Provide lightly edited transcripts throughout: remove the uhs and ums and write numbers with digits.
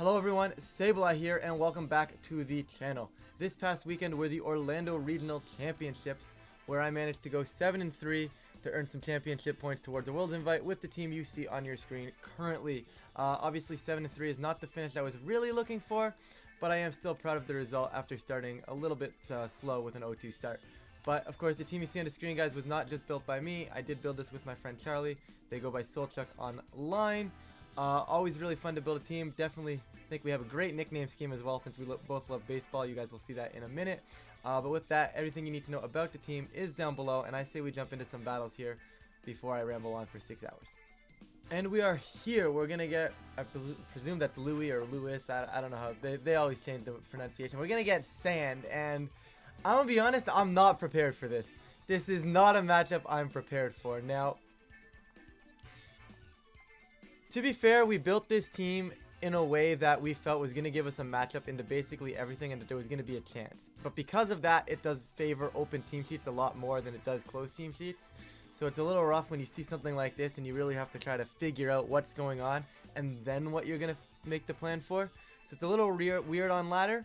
Hello everyone, Sableye here and welcome back to the channel. This past weekend were the Orlando Regional Championships where I managed to go 7-3 to earn some championship points towards a Worlds invite with the team you see on your screen currently. Obviously 7-3 is not the finish I was really looking for, but I am still proud of the result after starting a little bit slow with an 0-2 start. But of course the team you see on the screen, guys, was not just built by me. I did build this with my friend Charlie. They go by Solchuk online. Always really fun to build a team. Definitely think we have a great nickname scheme as well since we both love baseball. You guys will see that in a minute. But with that, everything you need to know about the team is down below, and I say we jump into some battles here before I ramble on for 6 hours. And we are here. We're going to get, I presume that's Louis or Louis. I don't know how, they always change the pronunciation. We're going to get Sand, and I'm going to be honest, I'm not prepared for this. This is not a matchup I'm prepared for. Now, to be fair, we built this team in a way that we felt was going to give us a matchup into basically everything and that there was going to be a chance. But because of that, it does favor open team sheets a lot more than it does closed team sheets. So it's a little rough when you see something like this and you really have to try to figure out what's going on and then what you're going to make the plan for. So it's a little weird on ladder,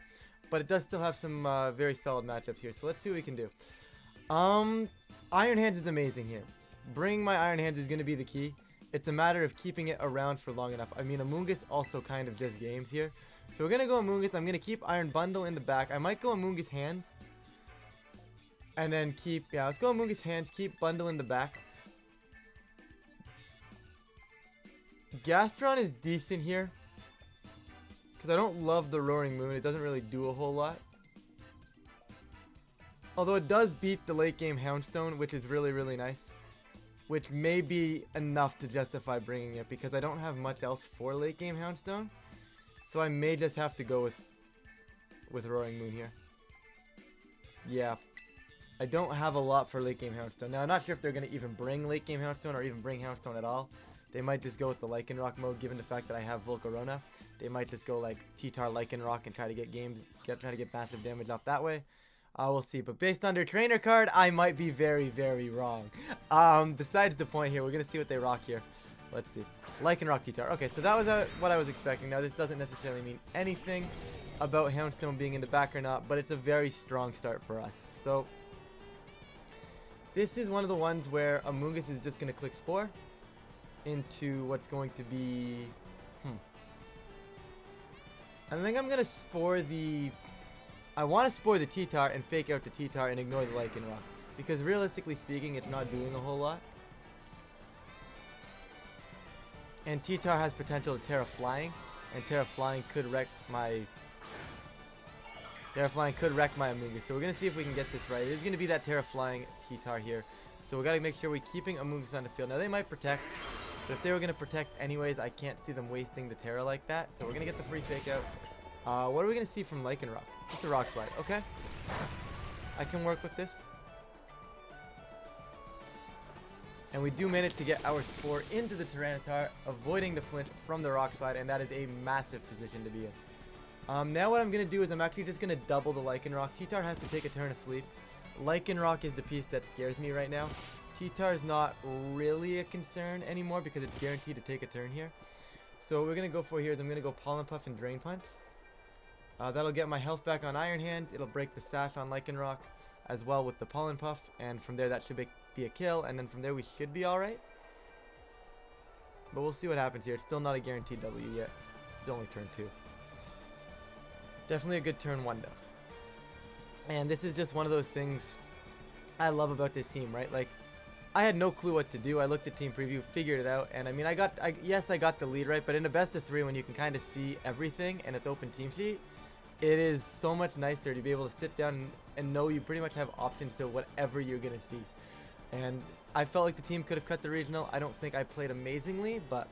but it does still have some very solid matchups here. So let's see what we can do. Iron Hands is amazing here. Bringing my Iron Hands is going to be the key. It's a matter of keeping it around for long enough. I mean, Amoonguss also kind of just games here. So we're going to go Amoonguss. I'm going to keep Iron Bundle in the back. I might go Amoonguss Hands. And then keep, yeah, let's go Amoonguss Hands. Keep Bundle in the back. Gastron is decent here. Because I don't love the Roaring Moon. It doesn't really do a whole lot. Although it does beat the late game Houndstone, which is really, really nice. Which may be enough to justify bringing it because I don't have much else for late game Houndstone. So I may just have to go with Roaring Moon here. Yeah. I don't have a lot for late game Houndstone. Now I'm not sure if they're going to even bring late game Houndstone or even bring Houndstone at all. They might just go with the Lycanroc mode given the fact that I have Volcarona. They might just go like T-Tar Lycanroc and try to get try to get massive damage off that way. We'll see, but based on their trainer card, I might be very, very wrong. Besides the point here, we're going to see what they rock here. Let's see. Lycanroc T-Tar. Okay, so that was what I was expecting. Now, this doesn't necessarily mean anything about Houndstone being in the back or not, but it's a very strong start for us. So, this is one of the ones where Amoonguss is just going to click Spore into what's going to be... I think I'm going to Spore the... I want to Spore the T-Tar and fake out the T-Tar and ignore the Lycanroc. Because realistically speaking, it's not doing a whole lot. And T-Tar has potential to Terra Flying. And Terra Flying could wreck my... Amoonguss. So we're going to see if we can get this right. It is going to be that Terra Flying T-Tar here. So we got to make sure we're keeping Amoonguss on the field. Now they might protect. But if they were going to protect anyways, I can't see them wasting the Terra like that. So we're going to get the free fake out. What are we going to see from Lycanroc? Just a Rock Slide. Okay. I can work with this. And we do manage to get our Spore into the Tyranitar, avoiding the flinch from the Rock Slide, and that is a massive position to be in. Now what I'm going to do is I'm actually just going to double the Lycanroc. T-Tar has to take a turn of sleep. Lycanroc is the piece that scares me right now. T-Tar is not really a concern anymore because it's guaranteed to take a turn here. So what we're going to go for here is I'm going to go Pollen Puff and Drain Punch. That'll get my health back on Iron Hands. It'll break the Sash on Lycanroc as well with the Pollen Puff. And from there, that should be a kill. And then from there, we should be alright. But we'll see what happens here. It's still not a guaranteed W yet. It's only turn 2. Definitely a good turn 1, though. And this is just one of those things I love about this team, right? Like, I had no clue what to do. I looked at team preview, figured it out. And I mean, yes, I got the lead right. But in a best of 3, when you can kind of see everything and it's open team sheet, it is so much nicer to be able to sit down and know you pretty much have options to whatever you're going to see. And I felt like the team could have cut the regional. I don't think I played amazingly, but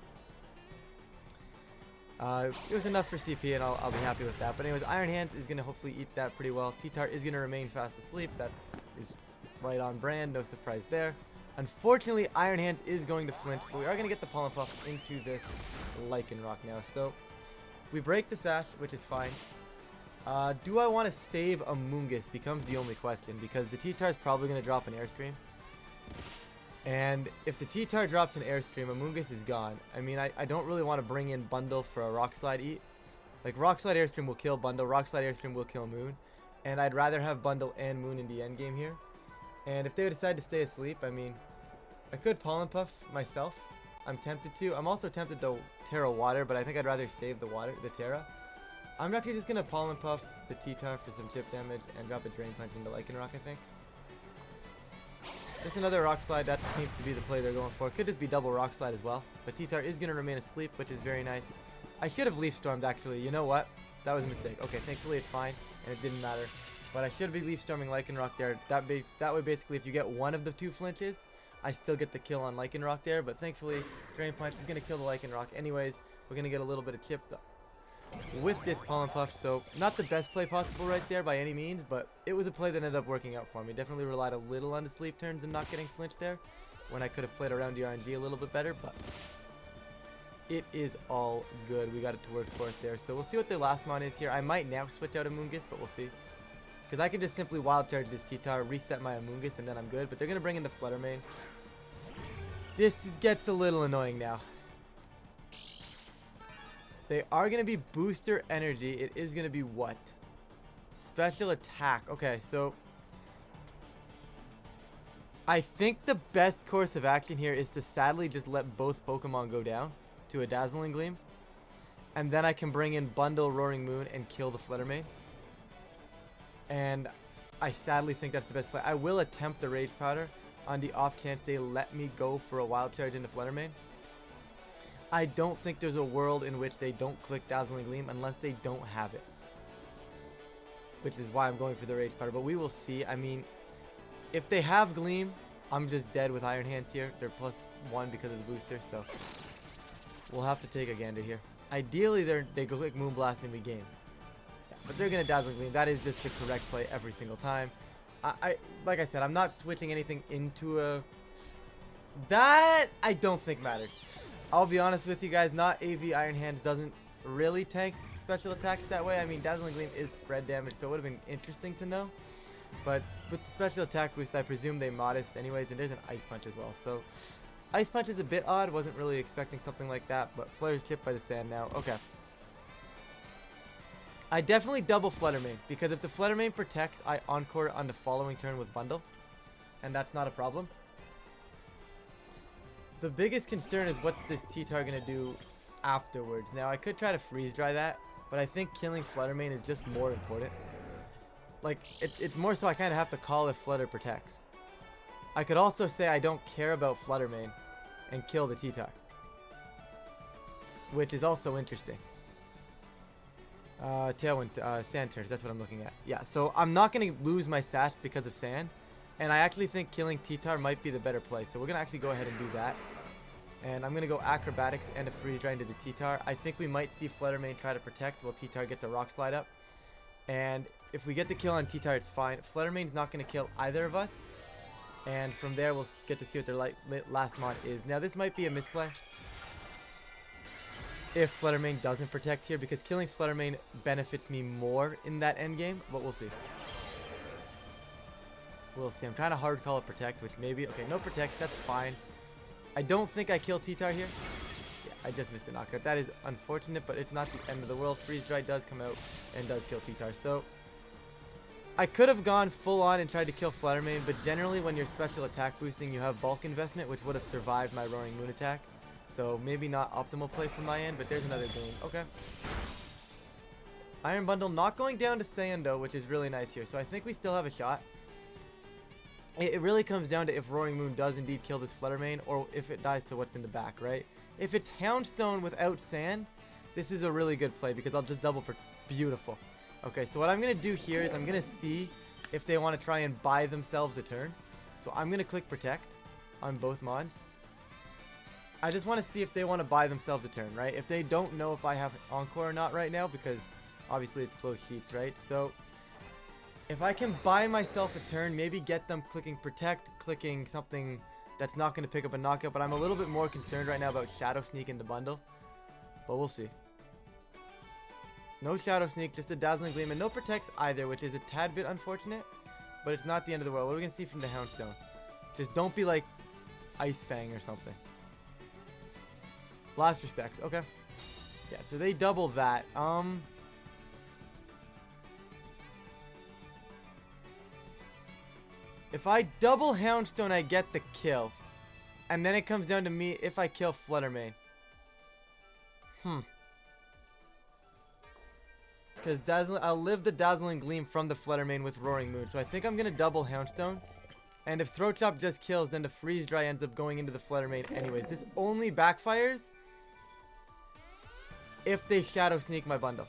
it was enough for CP, and I'll be happy with that. But anyways, Iron Hands is going to hopefully eat that pretty well. T-Tar is going to remain fast asleep. That is right on brand. No surprise there. Unfortunately, Iron Hands is going to flinch, but we are going to get the Pollen Puff into this Lycanroc now. So we break the Sash, which is fine. Do I want to save Amoonguss becomes the only question, because the T-Tar is probably going to drop an Airstream. And if the T-Tar drops an Airstream, Amoonguss is gone. I mean, I don't really want to bring in Bundle for a Rock Slide eat. Like, Rock Slide Airstream will kill Bundle, Rock Slide Airstream will kill Moon. And I'd rather have Bundle and Moon in the end game here. And if they decide to stay asleep, I mean, I could Pollen Puff myself. I'm tempted to. I'm also tempted to Terra Water, but I think I'd rather save the Terra. I'm actually just going to Pollen Puff the T-Tar for some chip damage and drop a Drain Punch into Lycanroc, I think. Just another Rock Slide. That seems to be the play they're going for. Could just be double Rock Slide as well. But T-Tar is going to remain asleep, which is very nice. I should have Leaf Stormed, actually. You know what? That was a mistake. Okay, thankfully it's fine, and it didn't matter. But I should be Leaf Storming Lycanroc there. That way, basically, if you get one of the 2 flinches, I still get the kill on Lycanroc there. But thankfully, Drain Punch is going to kill the Lycanroc anyways. We're going to get a little bit of chip with this Pollen Puff. So, not the best play possible right there by any means, but it was a play that ended up working out for me. Definitely relied a little on the sleep turns and not getting flinched there, when I could have played around the RNG a little bit better, but it is all good. We got it to work for us there. So we'll see what their last mon is here. I might now switch out Amoonguss, but we'll see. Because I can just simply Wild Charge this T-Tar, reset my Amoonguss, and then I'm good. But they're going to bring in the Flutter Mane. This gets a little annoying now. They are going to be Booster Energy. It is going to be what? Special Attack. Okay, so I think the best course of action here is to sadly just let both Pokemon go down to a Dazzling Gleam. And then I can bring in Bundle Roaring Moon and kill the Flutter Mane. And I sadly think that's the best play. I will attempt the Rage Powder on the off chance they let me go for a Wild Charge into Flutter Mane. I don't think there's a world in which they don't click Dazzling Gleam unless they don't have it. Which is why I'm going for the Rage Powder. But we will see. I mean, if they have Gleam, I'm just dead with Iron Hands here. They're +1 because of the booster, so we'll have to take a gander here. Ideally, they go click Moonblast and we game. Yeah, but they're going to Dazzling Gleam. That is just the correct play every single time. Like I said, I'm not switching anything into a... That I don't think mattered. I'll be honest with you guys, not AV Iron Hands doesn't really tank special attacks that way. I mean, Dazzling Gleam is spread damage, so it would have been interesting to know. But with the special attack boost, I presume they modest anyways, and there's an Ice Punch as well. So, Ice Punch is a bit odd. Wasn't really expecting something like that, but Flutter's chipped by the sand now. Okay. I definitely double Flutter Mane, because if the Flutter Mane protects, I Encore on the following turn with Bundle, and that's not a problem. The biggest concern is what's this T-Tar going to do afterwards. Now, I could try to Freeze Dry that, but I think killing Flutter Mane is just more important. Like, it's more so I kind of have to call if Flutter protects. I could also say I don't care about Flutter Mane and kill the T-Tar, which is also interesting. Tailwind, Sand turns, that's what I'm looking at. Yeah, so I'm not going to lose my Sash because of Sand. And I actually think killing T-Tar might be the better play. So we're going to actually go ahead and do that. And I'm going to go Acrobatics and a Freeze Dry into the T-Tar. I think we might see Flutter Mane try to protect while T-Tar gets a Rock Slide up. And if we get the kill on T-Tar, it's fine. Flutter Mane's not going to kill either of us. And from there, we'll get to see what their last mod is. Now, this might be a misplay if Flutter Mane doesn't protect here, because killing Flutter Mane benefits me more in that endgame. But we'll see. We'll see. I'm trying to hard call a protect, which maybe... Okay, no protect. That's fine. I don't think I kill T-Tar here. Yeah, I just missed a knockout. That is unfortunate, but it's not the end of the world. Freeze Dry does come out and does kill T-Tar. So, I could have gone full on and tried to kill Flutter Mane, but generally when you're special attack boosting, you have bulk investment, which would have survived my Roaring Moon attack. So, maybe not optimal play from my end, but there's another game. Okay. Iron Bundle not going down to Sando, which is really nice here. So, I think we still have a shot. It really comes down to if Roaring Moon does indeed kill this Flutter Mane, or if it dies to what's in the back, right? If it's Houndstone without Sand, this is a really good play because I'll just double... Beautiful. Okay, so what I'm going to do here is I'm going to see if they want to try and buy themselves a turn. So I'm going to click Protect on both mods. I just want to see if they want to buy themselves a turn, right? If they don't know if I have Encore or not right now, because obviously it's closed sheets, right? So... if I can buy myself a turn, maybe get them clicking Protect, clicking something that's not going to pick up a knockout, but I'm a little bit more concerned right now about Shadow Sneak in the bundle. But we'll see. No Shadow Sneak, just a Dazzling Gleam, and no Protects either, which is a tad bit unfortunate, but it's not the end of the world. What are we going to see from the Houndstone? Just don't be like Ice Fang or something. Last respects, okay. Yeah, so they double that. If I double Houndstone, I get the kill. And then it comes down to me if I kill Fluttermane. Because I'll live the Dazzling Gleam from the Fluttermane with Roaring Moon. So I think I'm going to double Houndstone. And if Throat Chop just kills, then the Freeze Dry ends up going into the Fluttermane anyways. This only backfires if they Shadow Sneak my bundle.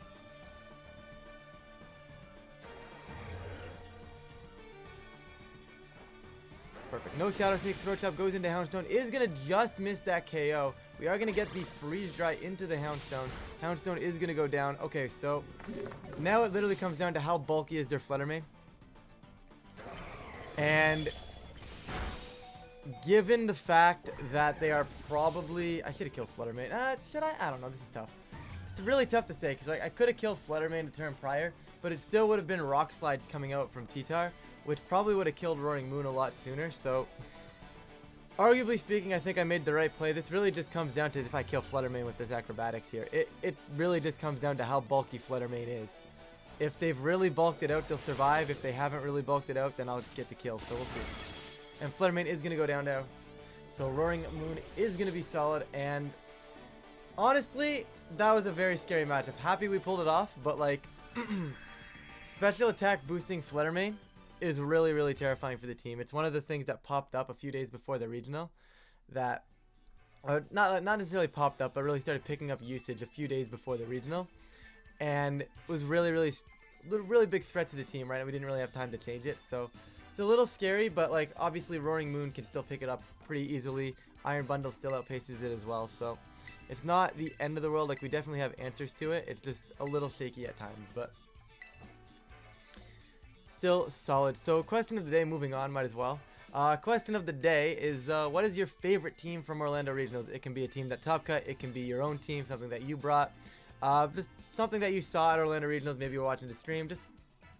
Perfect. No Shadow Sneak. Throat Chop goes into Houndstone. Is going to just miss that KO. We are going to get the Freeze Dry into the Houndstone. Houndstone is going to go down. Okay, so now it literally comes down to how bulky is their Fluttermane. And given the fact that they are probably... I should have killed Fluttermane. Should I? I don't know. This is tough. It's really tough to say because I could have killed Fluttermane the turn prior, but it still would have been Rock Slides coming out from T-Tar, which probably would have killed Roaring Moon a lot sooner. So, arguably speaking, I think I made the right play. This really just comes down to if I kill Fluttermane with this Acrobatics here. It really just comes down to how bulky Fluttermane is. If they've really bulked it out, they'll survive. If they haven't really bulked it out, then I'll just get the kill. So we'll see. And Fluttermane is going to go down now. So Roaring Moon is going to be solid. And honestly, that was a very scary matchup. Happy we pulled it off, but like special attack boosting Fluttermane is really, really terrifying for the team. It's one of the things that popped up a few days before the regional that, or not necessarily popped up, but really started picking up usage a few days before the regional. And was really, really big threat to the team, right? And we didn't really have time to change it. So it's a little scary, but like obviously Roaring Moon can still pick it up pretty easily. Iron Bundle still outpaces it as well. So it's not the end of the world. Like we definitely have answers to it. It's just a little shaky at times, but still solid. So question of the day, moving on, might as well. Question of the day is what is your favorite team from Orlando Regionals? It can be a team that Top Cut. It can be your own team, something that you brought. Just something that you saw at Orlando Regionals, maybe you're watching the stream. Just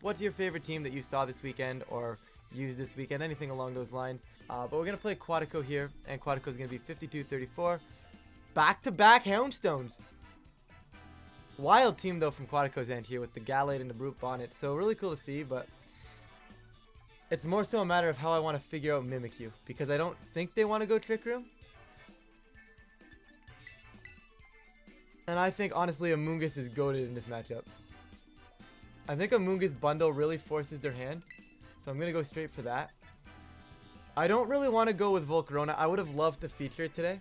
what's your favorite team that you saw this weekend or used this weekend, anything along those lines. But we're going to play Quatico here, and Quatico is going to be 52-34. Back-to-back Houndstones. Wild team, though, from Quatico's end here with the Gallade and the Brute Bonnet. So really cool to see, but it's more so a matter of how I want to figure out Mimikyu, because I don't think they want to go Trick Room. And I think, honestly, Amoonguss is goated in this matchup. I think Amoonguss bundle really forces their hand. So I'm going to go straight for that. I don't really want to go with Volcarona. I would have loved to feature it today.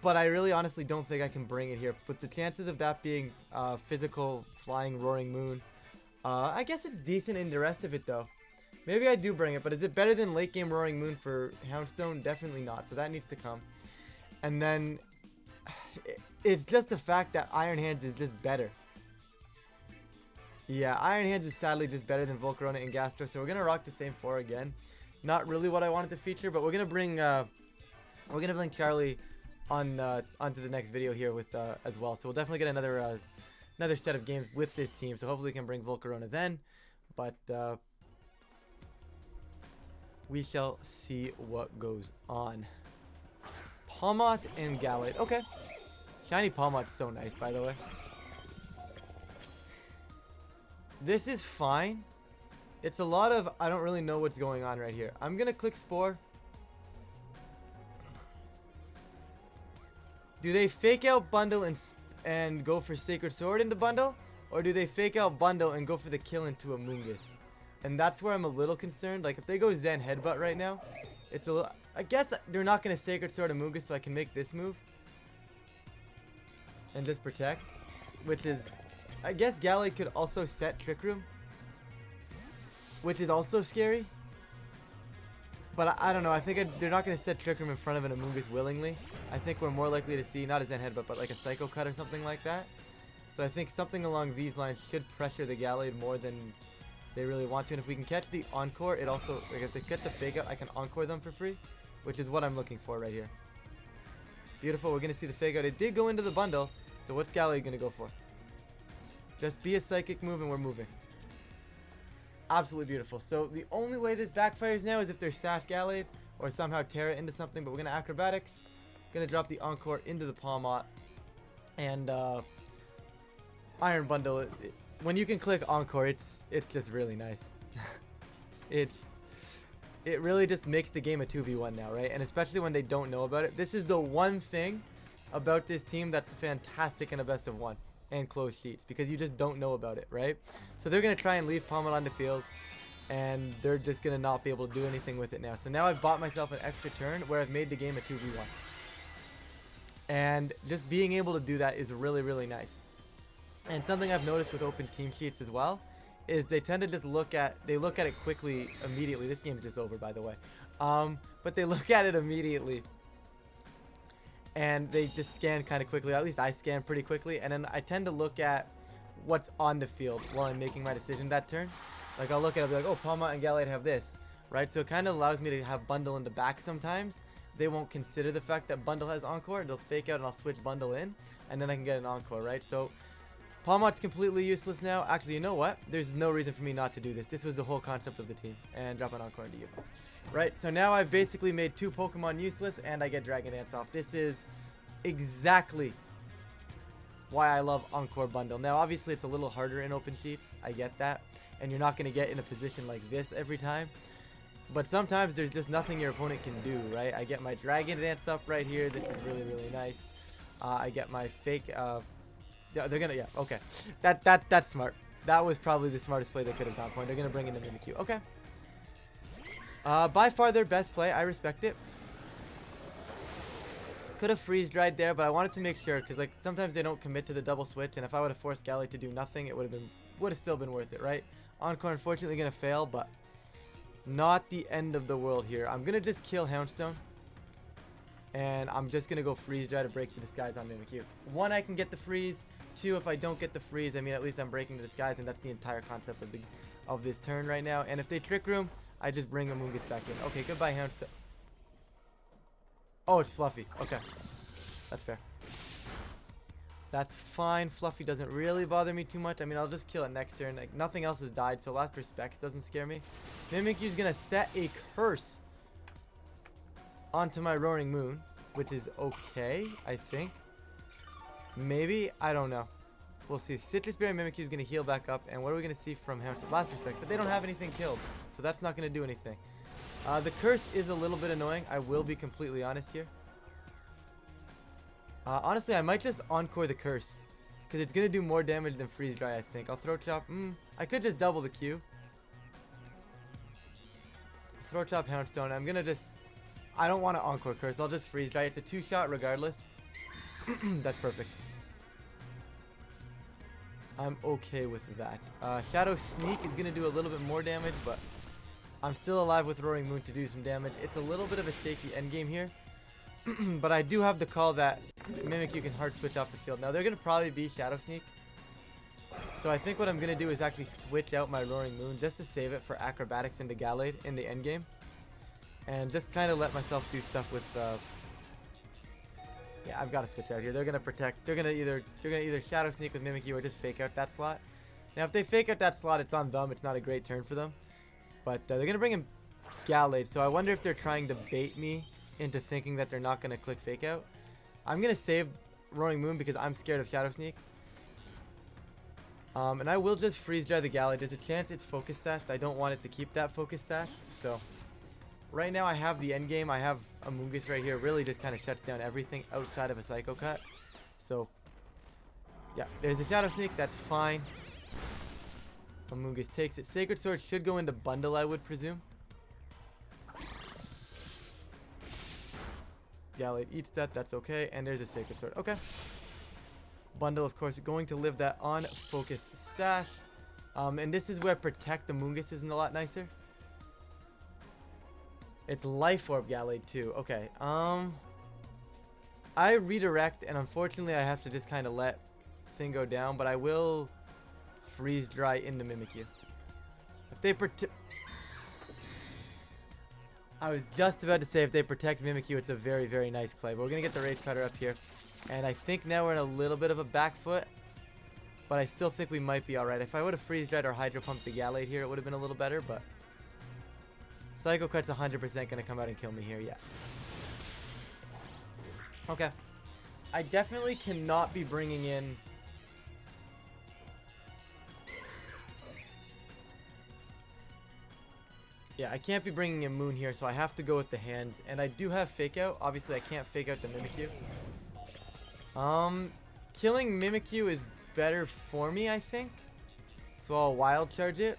But I really honestly don't think I can bring it here. With the chances of that being physical flying Roaring Moon. I guess it's decent in the rest of it, though. Maybe I do bring it. But is it better than late game Roaring Moon for Houndstone? Definitely not. So that needs to come. And then it's just the fact that Iron Hands is just better. Yeah, Iron Hands is sadly just better than Volcarona and Gastro, so we're gonna rock the same 4 again. Not really what I wanted to feature, but we're gonna bring Charlie on onto the next video here with as well. So we'll definitely get another set of games with this team. So hopefully we can bring Volcarona then, but we shall see what goes on. Palmot and Gallade. Okay, shiny Palmot's so nice, by the way. This is fine. It's a lot of, I don't really know what's going on right here. I'm going to click Spore. Do they fake out bundle and go for Sacred Sword into bundle? Or do they fake out bundle and go for the kill into Amoonguss? And that's where I'm a little concerned. Like if they go Zen Headbutt right now, it's a little, I guess they're not going to Sacred Sword Amoonguss, so I can make this move. And just protect. Which is, I guess Gallade could also set Trick Room, which is also scary. But I don't know. I think they're not going to set Trick Room in front of an Amoonguss willingly. I think we're more likely to see, not a Zen Headbutt, but like a Psycho Cut or something like that. So I think something along these lines should pressure the Gallade more than they really want to. And if we can catch the Encore, it also, like if they catch the Fake Out, I can Encore them for free, which is what I'm looking for right here. Beautiful. We're going to see the Fake Out. It did go into the bundle. So what's Gallade going to go for? Just be a psychic move and we're moving. Absolutely beautiful. So the only way this backfires now is if there's Sash Gallade or somehow tear it into something. But we're going to Acrobatics. Going to drop the Encore into the Palmot. And Iron Bundle, when you can click Encore, it's just really nice. It really just makes the game a 2v1 now, right? And especially when they don't know about it. This is the one thing about this team that's fantastic in a best of one and closed sheets, because you just don't know about it, right? So they're going to try and leave Pommel on the field, and they're just going to not be able to do anything with it now. So now I've bought myself an extra turn where I've made the game a 2v1. And just being able to do that is really, really nice. And something I've noticed with open team sheets as well is they tend to just look at it quickly, immediately. This game's just over, by the way. But they look at it immediately, and they just scan kind of quickly. At least I scan pretty quickly, and then I tend to look at what's on the field while I'm making my decision that turn. Like, I'll look at it and be like, oh, Palma and Gallade have this, right? So it kind of allows me to have Bundle in the back sometimes. They won't consider the fact that Bundle has Encore. They'll fake out and I'll switch Bundle in, and then I can get an Encore, right? So Palmot's completely useless now. Actually, you know what? There's no reason for me not to do this. This was the whole concept of the team. And drop an Encore into you. Right, so now I've basically made 2 Pokemon useless, and I get Dragon Dance off. This is exactly why I love Encore Bundle. Now, obviously, it's a little harder in open sheets. I get that. And you're not going to get in a position like this every time. But sometimes there's just nothing your opponent can do, right? I get my Dragon Dance up right here. This is really, really nice. I get my fake... yeah, they're gonna, yeah, okay. That's smart. That was probably the smartest play they could have gone for. They're gonna bring in the Mimikyu. Okay. By far their best play. I respect it. Could have freeze dried there, but I wanted to make sure, because like sometimes they don't commit to the double switch, and if I would have forced Gallade to do nothing, it would have still been worth it, right? Encore unfortunately gonna fail, but not the end of the world here. I'm gonna just kill Houndstone. And I'm just gonna go freeze dry to break the disguise on Mimikyu. 1, I can get the freeze. 2, if I don't get the freeze, I mean, at least I'm breaking the disguise, and that's the entire concept of this turn right now. And if they Trick Room, I just bring Amoonguss back in. Okay, goodbye, Houndstone. Oh, it's Fluffy. Okay, that's fair. That's fine. Fluffy doesn't really bother me too much. I mean, I'll just kill it next turn. Like, nothing else has died, so Last Respect doesn't scare me. Mimikyu's gonna set a curse onto my Roaring Moon, which is okay, I think. Maybe, I don't know. We'll see. Citrus Berry Mimikyu is going to heal back up, and what are we going to see from him? Last Respect, but they don't have anything killed, so that's not going to do anything. The curse is a little bit annoying. I will be completely honest here. Honestly, I might just Encore the curse, because it's going to do more damage than Freeze Dry, I think. I'll Throat Chop. I could just double the Q. Throat Chop Houndstone. I'm going to just... I don't want to Encore Curse. I'll just Freeze Dry. It's a 2-shot regardless. That's perfect. I'm okay with that. Shadow Sneak is going to do a little bit more damage, but I'm still alive with Roaring Moon to do some damage. It's a little bit of a shaky endgame here. But I do have the call that Mimikyu can hard switch off the field. Now, they're going to probably be Shadow Sneak. So I think what I'm going to do is actually switch out my Roaring Moon just to save it for Acrobatics into Gallade in the endgame. And just kind of let myself do stuff with... yeah, I've got to switch out here. They're going to protect... They're going to either Shadow Sneak with Mimikyu or just fake out that slot. Now, if they fake out that slot, it's on them. It's not a great turn for them. But they're going to bring in Gallade. So I wonder if they're trying to bait me into thinking that they're not going to click fake out. I'm going to save Roaring Moon because I'm scared of Shadow Sneak. And I will just freeze dry the Gallade. There's a chance it's focus sashed. I don't want it to keep that focus sash. So right now I have the end game. I have Amoonguss right here. Really just kind of shuts down everything outside of a Psycho Cut. So yeah, there's a Shadow Sneak. That's fine. Amoonguss takes it. Sacred Sword should go into bundle, I would presume. Gallade eats that. That's okay. And there's a Sacred Sword. Okay. Bundle, of course, going to live that on focus sash. And this is where Protect the Amoonguss isn't a lot nicer. It's Life Orb Gallade too. Okay. I redirect, and unfortunately I have to just kind of let thing go down, but I will freeze dry into Mimikyu. If they I was just about to say if they protect Mimikyu, it's a very, very nice play. But we're going to get the Rage Cutter up here. And I think now we're in a little bit of a back foot. But I still think we might be alright. If I would have freeze dried or Hydro Pumped the Gallade here, it would have been a little better. But Psycho Cut's 100% going to come out and kill me here. Yeah. Okay. I definitely cannot be bringing in... Yeah, I can't be bringing in Moon here, so I have to go with the hands. And I do have Fake Out. Obviously, I can't Fake Out the Mimikyu. Killing Mimikyu is better for me, I think. So I'll Wild Charge it.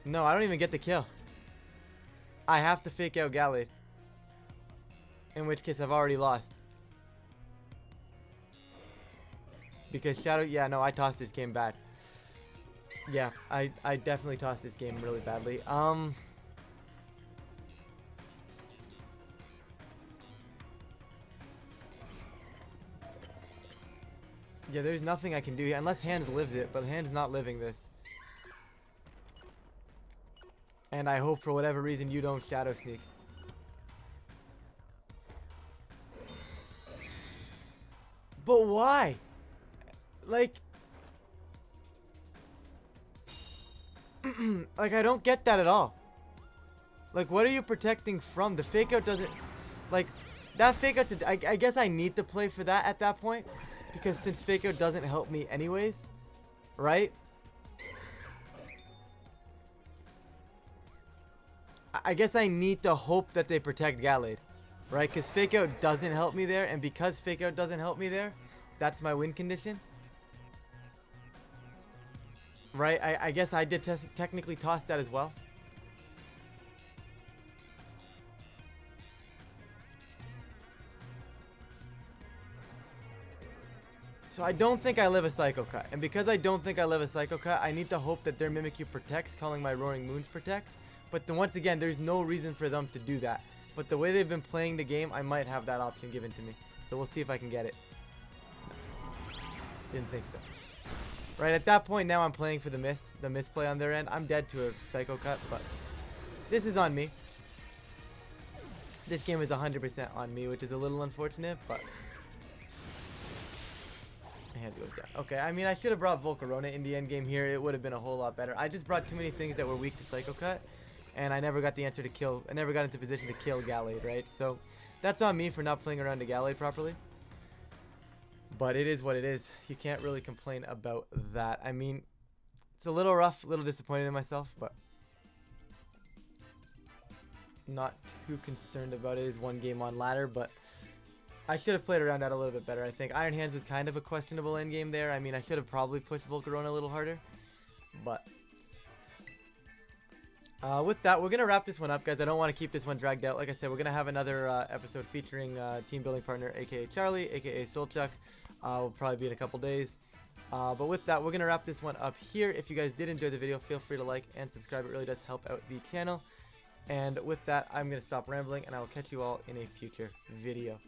No, I don't even get the kill. I have to Fake Out Gallade. In which case, I've already lost. Because Shadow... Yeah, no, I tossed this game bad. Yeah, I definitely tossed this game really badly. Yeah, there's nothing I can do here. Unless Hands lives it, but Hands not living this. And I hope for whatever reason you don't Shadow Sneak. But why? Like... like, I don't get that at all. Like, what are you protecting from? The Fake Out doesn't... Like, that Fake Out's... I guess I need to play for that at that point. Because since Fake Out doesn't help me anyways. Right? I guess I need to hope that they protect Gallade. Right? Because Fake Out doesn't help me there. And because Fake Out doesn't help me there, that's my win condition. Right? I guess I did technically toss that as well. So I don't think I live a Psycho Cut. And because I don't think I live a Psycho Cut, I need to hope that their Mimikyu protects, calling my Roaring Moons protect. But then once again, there's no reason for them to do that. But the way they've been playing the game, I might have that option given to me. So we'll see if I can get it. No. Didn't think so. Right, at that point now I'm playing for the misplay on their end. I'm dead to a Psycho Cut, but this is on me. This game is 100% on me, which is a little unfortunate, but my hands goes down. Okay, I mean, I should have brought Volcarona in the end game here. It would have been a whole lot better. I just brought too many things that were weak to Psycho Cut, and I never got the answer to kill. I never got into position to kill Gallade, right? So that's on me for not playing around to Gallade properly. But it is what it is. You can't really complain about that. I mean, it's a little rough, a little disappointed in myself, but not too concerned about it. It's one game on ladder, but I should have played around that a little bit better. I think Iron Hands was kind of a questionable end game there. I mean, I should have probably pushed Volcarona a little harder, but with that, we're going to wrap this one up, guys. I don't want to keep this one dragged out. Like I said, we're going to have another episode featuring team building partner, aka Charlie, aka Solchuk. Will probably be in a couple days. But with that, we're going to wrap this one up here. If you guys did enjoy the video, feel free to like and subscribe. It really does help out the channel. And with that, I'm going to stop rambling, and I will catch you all in a future video.